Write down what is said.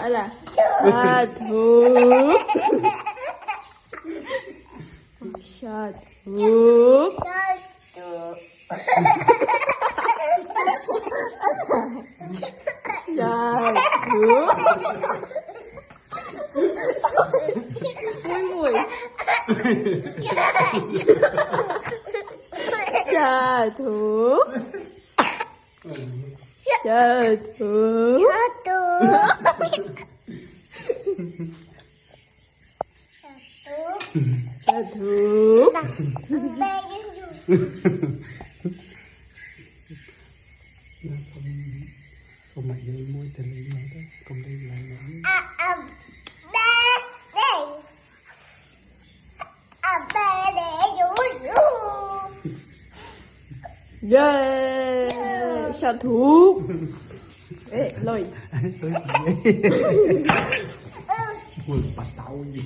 Gọi là sa thú. Sa thú. Sa thú. Mùi mùi. Sa thú. Sa thú. Sa thú. Không mày đi mua tiền lấy mà đó, không đi lại nữa. Yeah, sa thú. Ê, lôi. Tôi gì? Quên bắt tao gì?